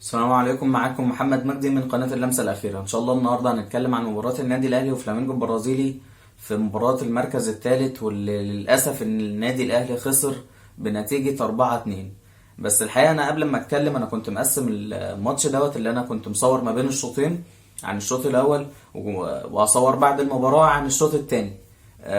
السلام عليكم، معاكم محمد مجدي من قناة اللمسة الأخيرة. إن شاء الله النهاردة هنتكلم عن مباراة النادي الأهلي وفلامينجو البرازيلي في مباراة المركز الثالث، واللي للأسف إن النادي الأهلي خسر بنتيجة 4-2. بس الحقيقة أنا قبل ما أتكلم أنا كنت مقسم الماتش اللي أنا كنت مصور ما بين الشوطين، عن الشوط الأول وأصور بعد المباراة عن الشوط الثاني.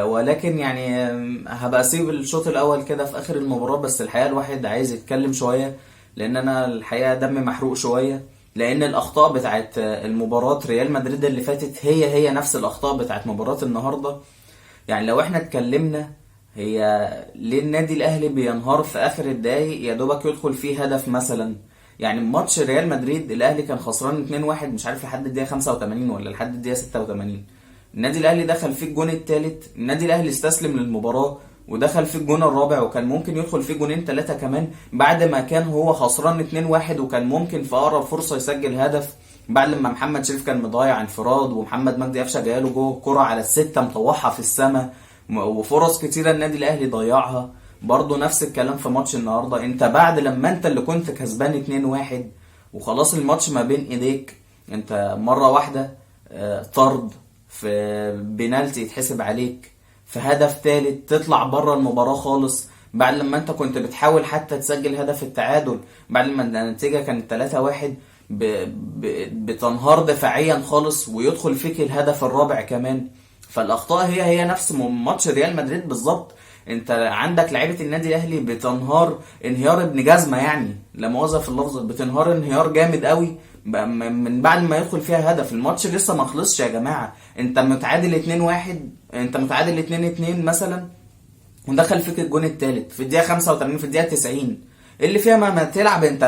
ولكن يعني هبقى أسيب الشوط الأول كده في آخر المباراة. بس الحقيقة الواحد عايز يتكلم شوية، لان انا الحقيقه دمي محروق شويه، لان الاخطاء بتاعت المباراه ريال مدريد اللي فاتت هي نفس الاخطاء بتاعت مباراه النهارده. يعني لو احنا اتكلمنا، هي ليه النادي الاهلي بينهار في اخر الدقايق يا دوبك يدخل فيه هدف مثلا؟ يعني ماتش ريال مدريد الاهلي كان خسران 2-1 مش عارف لحد الدقيقه 85 ولا لحد الدقيقه 86. النادي الاهلي دخل فيه الجون الثالث، النادي الاهلي استسلم للمباراه ودخل في الجون الرابع، وكان ممكن يدخل فيه جونين ثلاثة كمان بعد ما كان هو خسران 2-1، وكان ممكن في اقرب فرصة يسجل هدف بعد لما محمد شريف كان مضيع انفراد ومحمد مجدي قفشه جاله جوه الكرة على الستة مطوحها في السماء، وفرص كتيرة النادي الاهلي ضيعها. برضه نفس الكلام في ماتش النهارده، انت بعد لما انت اللي كنت كسبان 2-1 وخلاص الماتش ما بين ايديك، انت مرة واحدة طرد في بنالتي يتحسب عليك، في هدف ثالث تطلع بره المباراة خالص بعد لما انت كنت بتحاول حتى تسجل هدف التعادل بعد ما النتيجة كانت 3-1. بتنهار دفاعيا خالص ويدخل فيك الهدف الرابع كمان. فالاخطاء هي نفس ماتش ريال مدريد بالظبط. انت عندك لعيبه النادي الاهلي بتنهار انهيار ابن جزمه، يعني لا مؤاخذه في اللفظ، بتنهار انهيار جامد قوي من بعد ما يدخل فيها هدف. الماتش لسه ما خلصش يا جماعه، انت متعادل 2-1، انت متعادل 2-2 مثلا، ودخل فيك الجون الثالث في الدقيقه 85 في الدقيقه 90 اللي فيها ما تلعب انت.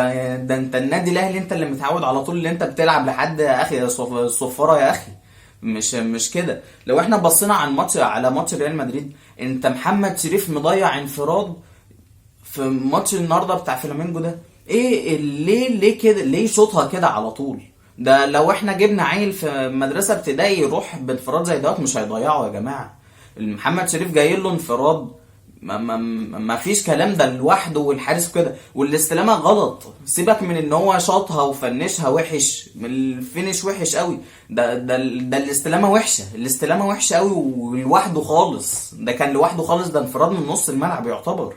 ده انت النادي الاهلي انت اللي متعود على طول اللي انت بتلعب لحد اخي الصفاره يا اخي. مش كده. لو احنا بصينا على ماتش ريال مدريد، انت محمد شريف مضيع انفراد في ماتش النهارده بتاع فلامينجو ده. ايه ليه كده؟ ليه شوطها كده على طول؟ ده لو احنا جبنا عيل في مدرسه ابتدائي يروح بانفراد زي دوت مش هيضيعه يا جماعه. محمد شريف جاي له انفراد، ما فيش كلام، ده لوحده والحارس كده، والاستلامه غلط. سيبك من ان هو شاطها وفنشها وحش، الفينش وحش قوي، ده الاستلامه وحشه، الاستلامه وحشه قوي ولوحده خالص، ده كان لوحده خالص، ده انفراد من نص الملعب يعتبر.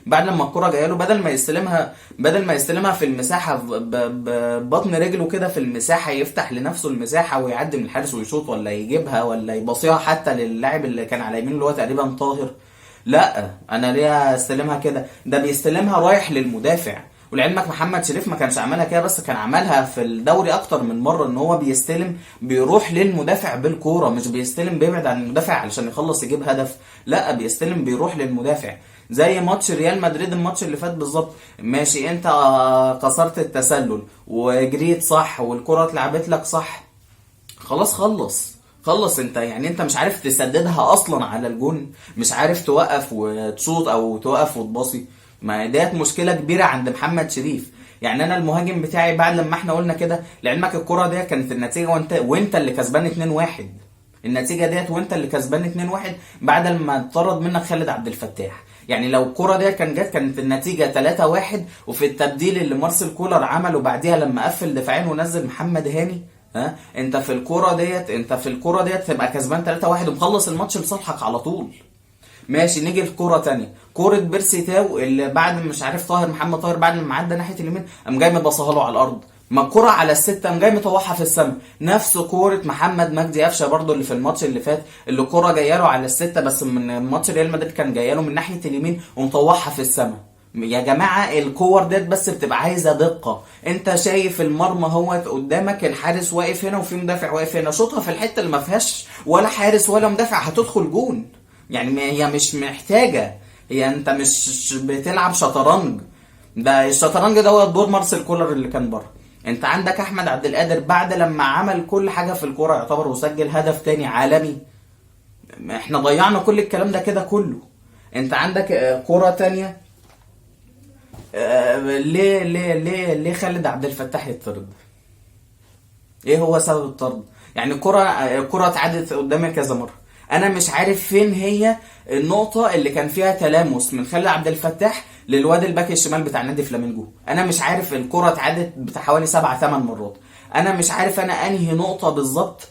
بعد لما الكرة جايه له بدل ما يستلمها في المساحه ببطن رجله كده في المساحه، يفتح لنفسه المساحه ويعدي من الحارس ويشوط ولا يجيبها ولا يبصيها حتى للاعب اللي كان على يمينه اللي هو تقريبا طاهر. لا، انا ليه استلمها كده؟ ده بيستلمها رايح للمدافع. ولعلمك محمد شريف ما كانش عملها كده بس، كان عملها في الدوري اكتر من مره، ان هو بيستلم بيروح للمدافع بالكوره، مش بيستلم بيبعد عن المدافع علشان يخلص يجيب هدف، لا بيستلم بيروح للمدافع. زي ماتش ريال مدريد الماتش اللي فات بالظبط. ماشي، انت كسرت التسلل وجريت صح والكره اتلعبت لك صح، خلاص خلص انت، يعني انت مش عارف تسددها اصلا على الجون، مش عارف توقف وتشوط او توقف وتباصي. ما ديت مشكله كبيره عند محمد شريف. يعني انا المهاجم بتاعي بعد لما احنا قلنا كده، لعلمك الكره دي كانت النتيجه وانت اللي كسبان 2-1، النتيجه ديت وانت اللي كسبان 2-1 بعد ما اتطرد منك خالد عبد الفتاح. يعني لو الكرة دي كانت النتيجة 3-1، وفي التبديل اللي مارسيل كولر عمله بعديها لما قفل دفاعين ونزل محمد هاني، ها انت في الكرة ديت تبقى كسبان 3-1 ومخلص الماتش لصالحك على طول. ماشي، نيجي لكرة تانية، كرة بيرسي تاو اللي بعد مش عارف محمد طاهر بعد ما عدى ناحية اليمين قام جاي مبصها له على الأرض، ما الكرة على الستة قام جاي مطوحها في السماء. نفس كورة محمد مجدي قفشه برضو اللي في الماتش اللي فات، اللي الكرة جايه له على الستة بس من ماتش ريال مدريد كان جايه له من ناحية اليمين ومطوحها في السماء. يا جماعة الكور ديت بس بتبقى عايزة دقة. انت شايف المرمى هو قدامك، الحارس واقف هنا وفي مدافع واقف هنا، شوطها في الحتة اللي ما فيهاش ولا حارس ولا مدافع هتدخل جون. يعني هي مش محتاجة، هي انت مش بتلعب شطرنج، ده الشطرنج ده هو دور مارسيل كولر اللي كان بره. انت عندك احمد عبد القادر بعد لما عمل كل حاجة في الكورة يعتبر وسجل هدف تاني عالمي، احنا ضيعنا كل الكلام ده كده كله. انت عندك كورة تانية، ليه خالد عبد الفتاح يطرد؟ ايه هو سبب الطرد؟ يعني الكرة اتعادت قدامي كذا مرة، انا مش عارف فين هي النقطة اللي كان فيها تلامس من خالد عبد الفتاح للواد الباك الشمال بتاع نادي فلامينجو. انا مش عارف، الكرة اتعادت بتاع حوالي 7-8 مرات. انا مش عارف انا انهي نقطة بالظبط،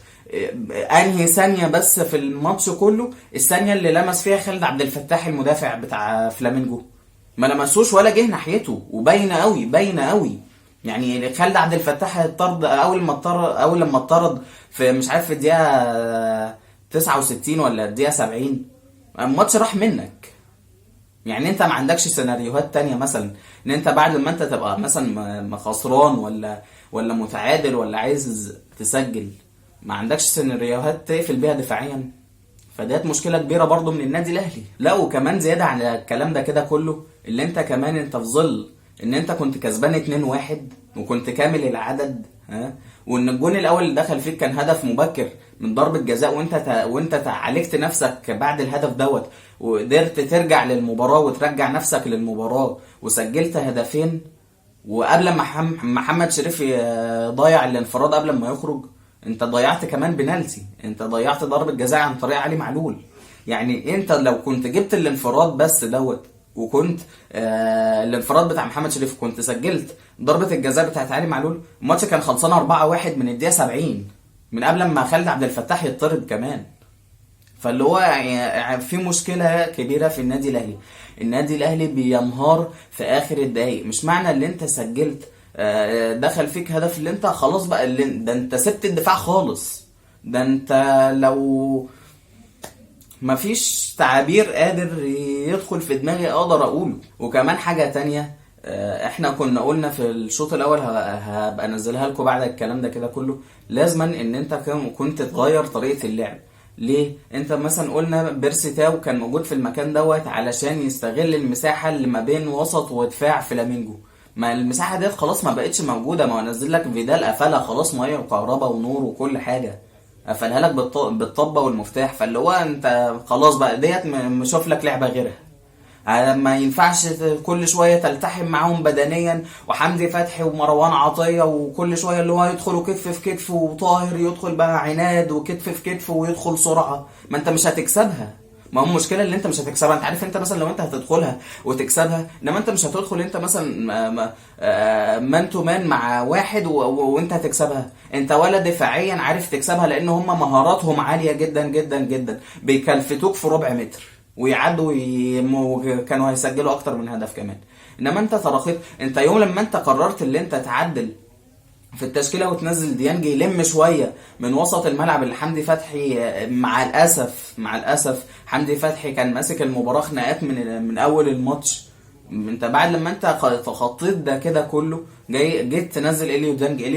انهي ثانية بس في الماتش كله، الثانية اللي لمس فيها خالد عبد الفتاح المدافع بتاع فلامينجو. ما لمسوش ولا جه ناحيته، وباينه قوي باينه قوي. يعني خالد عبد الفتاح الطرد اول لما اتطرد في مش عارف في الدقيقه 69 ولا الدقيقه 70، الماتش راح منك. يعني انت ما عندكش سيناريوهات تانية مثلا ان انت بعد ما انت تبقى مثلا خسران ولا متعادل ولا عايز تسجل، ما عندكش سيناريوهات تقفل بيها دفاعيا؟ فديت مشكله كبيره برضو من النادي الاهلي. لا وكمان زياده على الكلام ده كده كله، اللي انت كمان انت في ظل ان انت كنت كسبان 2-1 وكنت كامل العدد، ها، وان الجون الاول اللي دخل فيك كان هدف مبكر من ضربه جزاء، وانت عالجت نفسك بعد الهدف دوت وقدرت ترجع للمباراه وترجع نفسك للمباراه وسجلت هدفين. وقبل ما محمد شريف ضيع الانفراد قبل ما يخرج، انت ضيعت كمان بنالتي، انت ضيعت ضربة جزاء عن طريق علي معلول. يعني انت لو كنت جبت الانفراد بس دوت وكنت الانفراد بتاع محمد شريف كنت سجلت ضربة الجزاء بتاعت علي معلول، الماتش كان خلصان 4-1 من الدقيقة 70 من قبل ما خالد عبد الفتاح يطرد كمان. فاللي هو يعني في مشكلة كبيرة في النادي الأهلي. النادي الأهلي بينهار في آخر الدقايق. مش معنى اللي انت سجلت دخل فيك هدف اللي انت خلاص بقى، اللي ده انت سبت الدفاع خالص. ده انت لو مفيش تعابير قادر يدخل في دماغي اقدر اقوله. وكمان حاجة تانية، احنا كنا قلنا في الشوط الاول هبقى انزلها لكم بعد الكلام ده كده كله، لازما ان انت كنت تغير طريقة اللعب. ليه؟ انت مثلا قلنا بيرسي تاو كان موجود في المكان دوت علشان يستغل المساحة اللي ما بين وسط ودفاع فلامينجو. ما المساحة ديت خلاص ما بقتش موجودة، ما انزل لك فيدال قفلها خلاص، ميه وكهرباء ونور وكل حاجة قفلها لك بالطبة والمفتاح. فاللي هو انت خلاص بقى ديت مشوف لك لعبة غيرها. ما ينفعش كل شويه تلتحم معاهم بدنيا، وحمدي فتحي ومروان عطيه وكل شويه اللي هو يدخلوا كتف في كتف، وطاهر يدخل بقى عناد وكتف في كتف ويدخل سرعه. ما انت مش هتكسبها. ما هو المشكله اللي انت مش هتكسبها. انت عارف انت مثلا لو انت هتدخلها وتكسبها، انما انت مش هتدخل انت مثلا مان تو مان مع واحد وانت هتكسبها. انت ولا دفاعيا عارف تكسبها، لان هم مهاراتهم عاليه جدا جدا جدا، بيكلفتوك في ربع متر ويعدوا كانوا هيسجلوا اكتر من هدف كمان. انما انت تراخيت. انت يوم لما انت قررت اللي انت تعدل في التشكيله وتنزل ديانج يلم شويه من وسط الملعب، اللي حمدي فتحي مع الاسف حمدي فتحي كان ماسك المباراه خناقات من اول الماتش. انت بعد لما انت تخطيت ده كده كله جيت تنزل اليو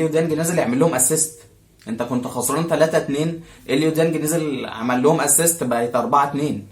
ديانج نزل يعمل لهم اسيست. انت كنت خسران 3-2، اليو ديانج نزل عمل لهم اسيست بقت 4-2.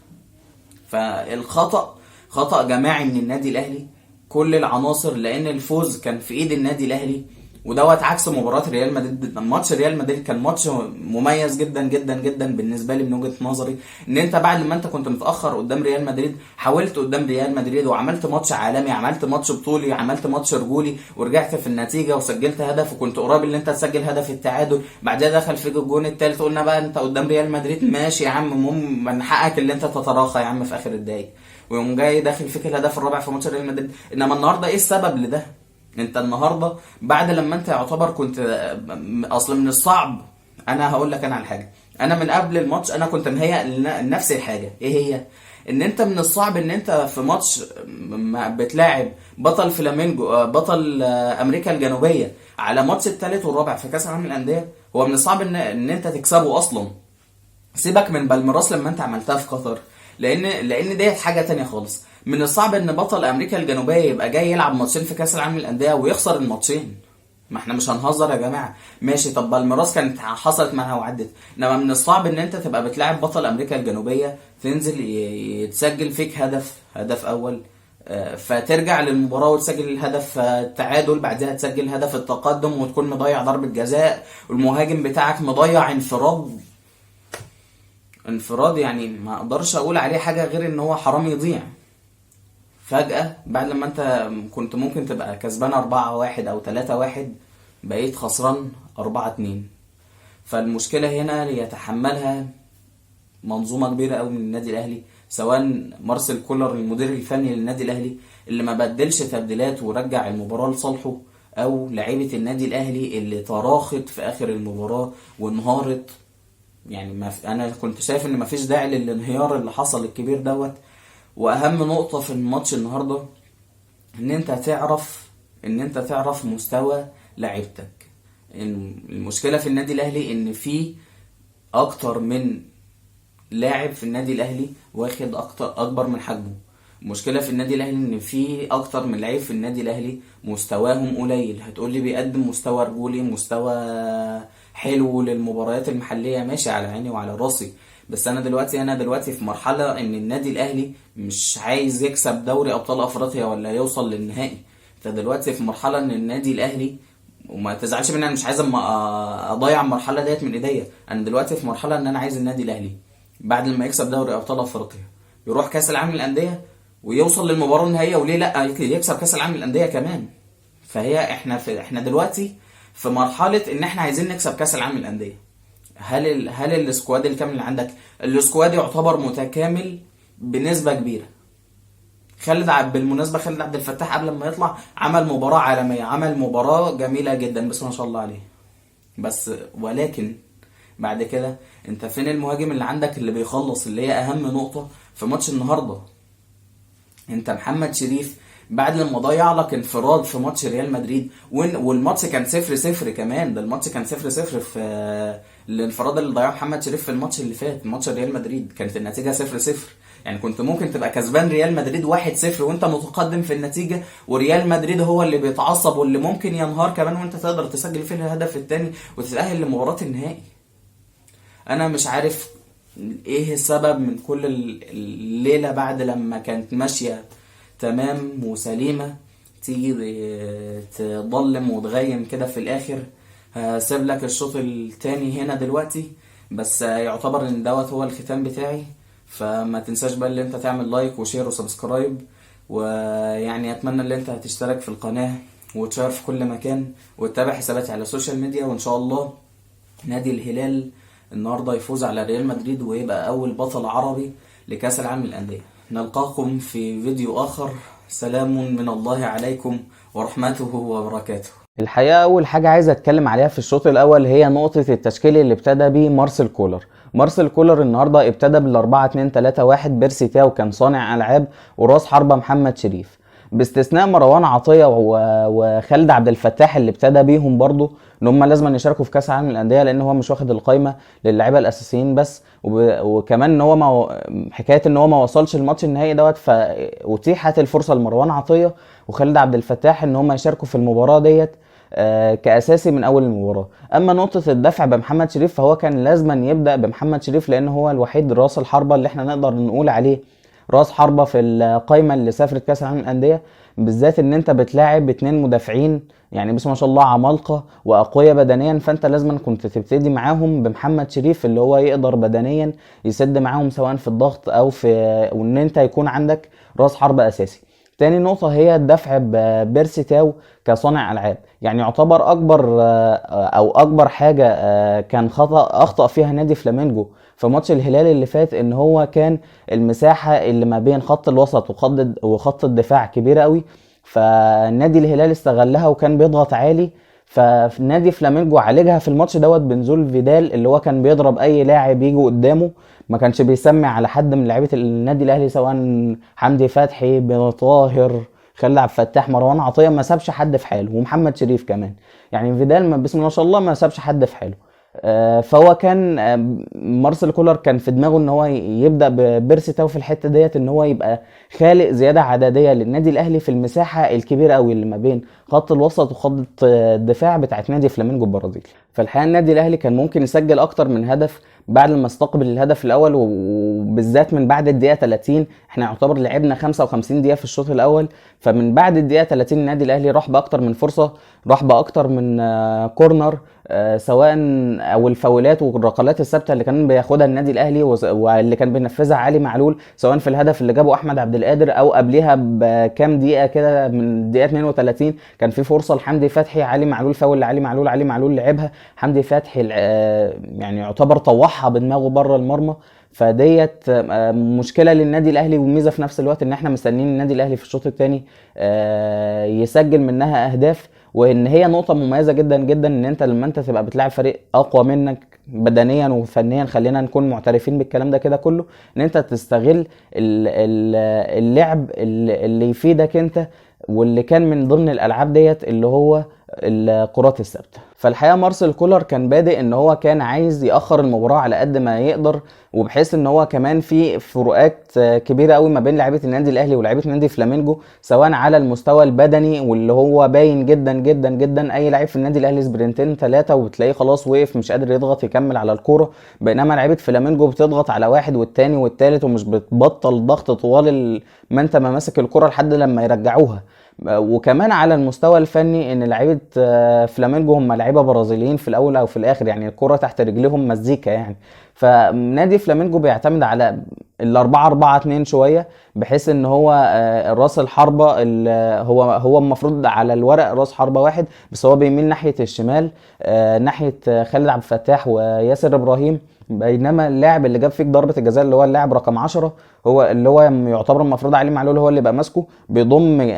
فالخطأ خطأ جماعي من النادي الاهلي كل العناصر، لان الفوز كان في ايد النادي الاهلي. ودوت عكس مباراة ريال مدريد. ماتش ريال مدريد كان ماتش مميز جدا جدا جدا بالنسبة لي من وجهة نظري، ان انت بعد ما انت كنت متأخر قدام ريال مدريد حاولت قدام ريال مدريد وعملت ماتش عالمي، عملت ماتش بطولي، عملت ماتش رجولي، ورجعت في النتيجة وسجلت هدف، وكنت قريب ان انت تسجل هدف التعادل. بعدها دخل فيك الجون الثالث، قلنا بقى انت قدام ريال مدريد ماشي يا عم، المهم من حقك اللي انت تتراخى يا عم في اخر الدقايق، ويوم جاي داخل فيك الهدف الرابع في ماتش ريال مدريد. انما النهارده ايه السبب لده؟ انت النهارده بعد لما انت يعتبر كنت اصلا من الصعب. انا هقول لك انا على حاجه، انا من قبل الماتش انا كنت مهيأ لنفس الحاجه. ايه هي؟ ان انت من الصعب ان انت في ماتش بتلاعب بطل فلامينجو، بطل امريكا الجنوبيه، على ماتش الثالث والرابع في كاس العالم للانديه. هو من الصعب ان انت تكسبه اصلا. سيبك من بالميراس لما انت عملتها في قطر، لان ديت حاجه تانية خالص. من الصعب ان بطل امريكا الجنوبيه يبقى جاي يلعب ماتشين في كاس العالم للانديه ويخسر الماتشين. ما احنا مش هنهزر يا جماعه. ماشي، طب بالميراس كانت حصلت معاها وعدت، انما من الصعب ان انت تبقى بتلاعب بطل امريكا الجنوبيه تنزل يتسجل فيك هدف اول، فترجع للمباراه وتسجل الهدف التعادل، بعدها تسجل هدف التقدم وتكون مضيع ضربه جزاء، والمهاجم بتاعك مضيع انفراد يعني ما اقدرش اقول عليه حاجه غير ان هو حرام يضيع فجأة بعد لما انت كنت ممكن تبقى كسبان 4-1 او 3-1 بقيت خسران 4-2. فالمشكلة هنا يتحملها منظومه كبيره قوي من النادي الاهلي، سواء مارسيل كولر المدير الفني للنادي الاهلي اللي ما بدلش تبديلات ورجع المباراه لصالحه، او لعيبه النادي الاهلي اللي تراخت في اخر المباراه وانهارت. يعني انا كنت شايف ان مفيش داعي للانهيار اللي حصل الكبير دوت. واهم نقطه في الماتش النهارده ان انت تعرف مستوى لعيبتك. المشكله في النادي الاهلي ان في اكتر من لاعب في النادي الاهلي واخد اكبر من حجمه. المشكله في النادي الاهلي ان في اكتر من لعيب في النادي الاهلي مستواهم قليل. هتقولي بيقدم مستوى رجولي، مستوى حلو للمباريات المحليه، ماشي، على عيني وعلى راسي. بس انا دلوقتي في مرحله ان النادي الاهلي مش عايز يكسب دوري ابطال افريقيا ولا يوصل للنهائي. انت دلوقتي في مرحله ان النادي الاهلي، وما تزعلش مني، انا مش عايز اضيع المرحله ديت من ايديا. انا دلوقتي في مرحله ان انا عايز النادي الاهلي بعد لما يكسب دوري ابطال افريقيا يروح كاس العالم للانديه ويوصل للمباراه النهائيه، وليه لا يكسب كاس العالم للانديه كمان. احنا دلوقتي في مرحله ان احنا عايزين نكسب كاس العالم للانديه. هل السكواد الكامل اللي عندك؟ السكواد يعتبر متكامل بنسبه كبيره. بالمناسبه خالد عبد الفتاح قبل ما يطلع عمل مباراه عالميه، عمل مباراه جميله جدا، بس ما شاء الله عليه. ولكن بعد كده انت فين المهاجم اللي عندك اللي بيخلص، اللي هي اهم نقطه في ماتش النهارده؟ انت محمد شريف بعد لما ضيع لك انفراد في ماتش ريال مدريد، والماتش كان 0-0 كمان. ده الماتش كان 0-0 في الانفراد اللي ضيعه محمد شريف في الماتش اللي فات، ماتش ريال مدريد، كانت النتيجه 0-0. يعني كنت ممكن تبقى كسبان ريال مدريد 1-0 وانت متقدم في النتيجه، وريال مدريد هو اللي بيتعصب واللي ممكن ينهار كمان، وانت تقدر تسجل فيه الهدف الثاني وتتاهل لمباراه النهائي. انا مش عارف ايه السبب من كل الليله بعد لما كانت ماشيه تمام وسليمه تيجي تضلم وتغيم كده في الاخر. هسيب لك الشوط التاني هنا دلوقتي، بس يعتبر ان دوت هو الختام بتاعي. فما تنساش بقى اللي انت تعمل لايك وشير وسبسكرايب، ويعني اتمنى اللي انت هتشترك في القناه وتشير في كل مكان وتتابع حساباتي على السوشيال ميديا. وان شاء الله نادي الهلال النهارده يفوز على ريال مدريد ويبقى اول بطل عربي لكاس العالم للانديه. نلقاكم في فيديو اخر. سلام من الله عليكم ورحمته وبركاته. الحقيقه اول حاجه عايز اتكلم عليها في الشوط الاول هي نقطه التشكيل اللي ابتدى بيه مارسيل كولر النهارده ابتدى بال4-2-3-1. بيرسي تاو كان صانع العاب، وراس حربه محمد شريف، باستثناء مروان عطيه وخالد عبد الفتاح اللي ابتدى بيهم برضو ان هم لازم يشاركوا في كاس العالم للانديه، لان هو مش واخد القايمه للاعيبه الاساسيين بس. وكمان ان هو حكايه ان هو ما وصلش الماتش النهائي دوت، فاتيحت الفرصه لمروان عطيه وخالد عبد الفتاح ان هم يشاركوا في المباراه ديت كاساسي من اول المباراه. اما نقطه الدفع بمحمد شريف فهو كان لازما يبدا بمحمد شريف، لان هو الوحيد راس الحربه اللي احنا نقدر نقول عليه راس حربه في القايمه اللي سافرت كاس العالم للانديه، بالذات ان انت بتلاعب 2 مدافعين يعني بسم ما شاء الله عمالقه واقوياء بدنيا. فانت لازما كنت تبتدي معاهم بمحمد شريف اللي هو يقدر بدنيا يسد معاهم سواء في الضغط او في وان انت يكون عندك راس حربه اساسي. تاني نقطة هي الدفع ببيرسي تاو كصانع ألعاب. يعني يعتبر أكبر حاجة كان أخطأ فيها نادي فلامينجو في ماتش الهلال اللي فات، ان هو كان المساحة اللي ما بين خط الوسط وخط الدفاع كبيرة قوي، فالنادي الهلال استغلها وكان بيضغط عالي. فنادي فلامينجو عالجها في الماتش دوت بنزول فيدال اللي هو كان بيضرب اي لاعب يجي قدامه، ما كانش بيسمع على حد من لعيبه النادي الاهلي سواء حمدي فتحي، بن طاهر، خالد عبد الفتاح، مروان عطيه، ما سابش حد في حاله، ومحمد شريف كمان. يعني فيدال بسم الله ما شاء الله ما سابش حد في حاله. فهو كان مارسيل كولر كان في دماغه ان هو يبدا ببيرسي تاو في الحته ديت، ان هو يبقى خالق زياده عدديه للنادي الاهلي في المساحه الكبيره قوي اللي ما بين خط الوسط وخط الدفاع بتاعت نادي فلامينجو البرازيلي. فالحقيقه النادي الاهلي كان ممكن يسجل اكتر من هدف بعد ما استقبل الهدف الاول، وبالذات من بعد الدقيقه 30. احنا يعتبر لعبنا 55 دقيقه في الشوط الاول، فمن بعد الدقيقه 30 النادي الاهلي راح باكتر من فرصه، راح باكتر من كورنر سواء او الفاولات والركلات الثابته اللي كان بياخدها النادي الاهلي واللي كان بينفذها علي معلول، سواء في الهدف اللي جابه احمد عبد القادر او قبلها بكام دقيقه كده من الدقيقه 32 كان في فرصه لحمدي فتحي، علي معلول فاول لعلي معلول، علي معلول لعبها، حمدي فتحي يعني يعتبر طوحها طرحها بدماغه بره المرمى. فديت مشكله للنادي الاهلي، وميزه في نفس الوقت ان احنا مستنيين النادي الاهلي في الشوط الثاني يسجل منها اهداف. وان هي نقطه مميزه جدا جدا ان انت لما انت تبقى بتلاعب فريق اقوى منك بدنيا وفنيا، خلينا نكون معترفين بالكلام ده كده كله، ان انت تستغل اللعب اللي يفيدك انت، واللي كان من ضمن الالعاب ديت اللي هو الكرات الثابته. فالحقيقه مارسيل كولر كان بادئ ان هو كان عايز ياخر المباراه على قد ما يقدر، وبحيث ان هو كمان في فروقات كبيره قوي ما بين لعيبه النادي الاهلي ولاعيبه نادي فلامينجو، سواء على المستوى البدني واللي هو باين جدا جدا جدا. اي لعيب في النادي الاهلي سبرنتين 3 وبتلاقيه خلاص وقف مش قادر يضغط يكمل على الكوره، بينما لعيبه فلامينجو بتضغط على واحد والتاني والتالت ومش بتبطل ضغط طوال ما انت ما ماسك الكوره لحد لما يرجعوها. وكمان على المستوى الفني ان لعيبه فلامينجو هم لعيبه برازيليين في الاول او في الاخر، يعني الكره تحت رجليهم مزيكا يعني. فنادي فلامينجو بيعتمد على ال4-4-2 شويه، بحيث ان هو راس الحربه هو المفروض على الورق راس حربه واحد، بس هو بيميل ناحيه الشمال ناحيه خالد عبد الفتاح وياسر ابراهيم. بينما اللاعب اللي جاب فيك ضربه الجزاء اللي هو اللاعب رقم 10 هو اللي هو يعتبر المفروض علي معلول هو اللي بقى ماسكه، بيضم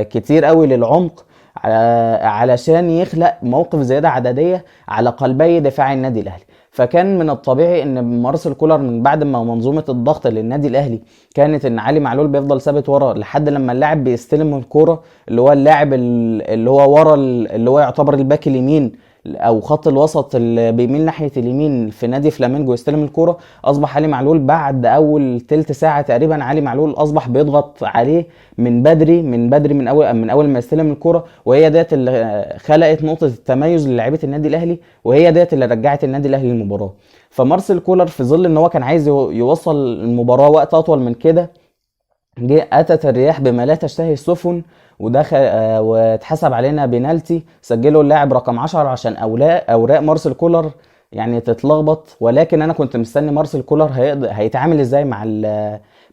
كتير قوي للعمق علشان يخلق موقف زياده عدديه على قلبي دفاع النادي الاهلي. فكان من الطبيعي ان مارسيل كولر من بعد ما منظومه الضغط للنادي الاهلي كانت ان علي معلول بيفضل ثابت ورا لحد لما اللاعب بيستلم الكوره، اللي هو اللاعب اللي هو ورا اللي هو يعتبر الباك اليمين او خط الوسط اللي بيميل ناحيه اليمين في نادي فلامينجو يستلم الكوره. اصبح علي معلول بعد اول تلت ساعه تقريبا علي معلول اصبح بيضغط عليه من بدري من اول ما يستلم الكوره، وهي ديت اللي خلقت نقطه التميز للاعيبه النادي الاهلي، وهي ديت اللي رجعت النادي الاهلي للمباراه. فمارسيل كولر في ظل ان هو كان عايز يوصل المباراه وقت اطول من كده، جه اتت الرياح بما لا تشتهي السفن ودخل واتحسب علينا بينالتي سجله اللاعب رقم 10 عشان اوراق مارسيل كولر يعني تتلخبط. ولكن انا كنت مستني مارسيل كولر هيتعامل ازاي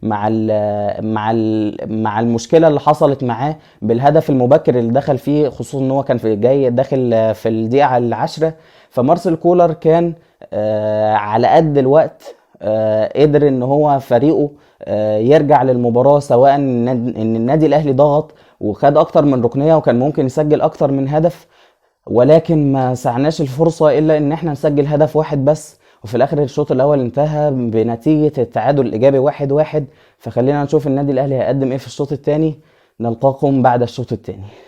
مع المشكله اللي حصلت معاه بالهدف المبكر اللي دخل فيه، خصوصا ان هو كان جاي داخل في الدقيقه العاشره. فمارسيل كولر كان على قد الوقت قدر ان هو فريقه يرجع للمباراة، سواء ان النادي الاهلي ضغط وخد اكتر من ركنية وكان ممكن يسجل اكتر من هدف، ولكن ما سعناش الفرصة الا ان احنا نسجل هدف واحد بس. وفي الاخر الشوط الاول انتهى بنتيجة التعادل الايجابي 1-1. فخلينا نشوف النادي الاهلي هيقدم ايه في الشوط الثاني. نلقاكم بعد الشوط الثاني.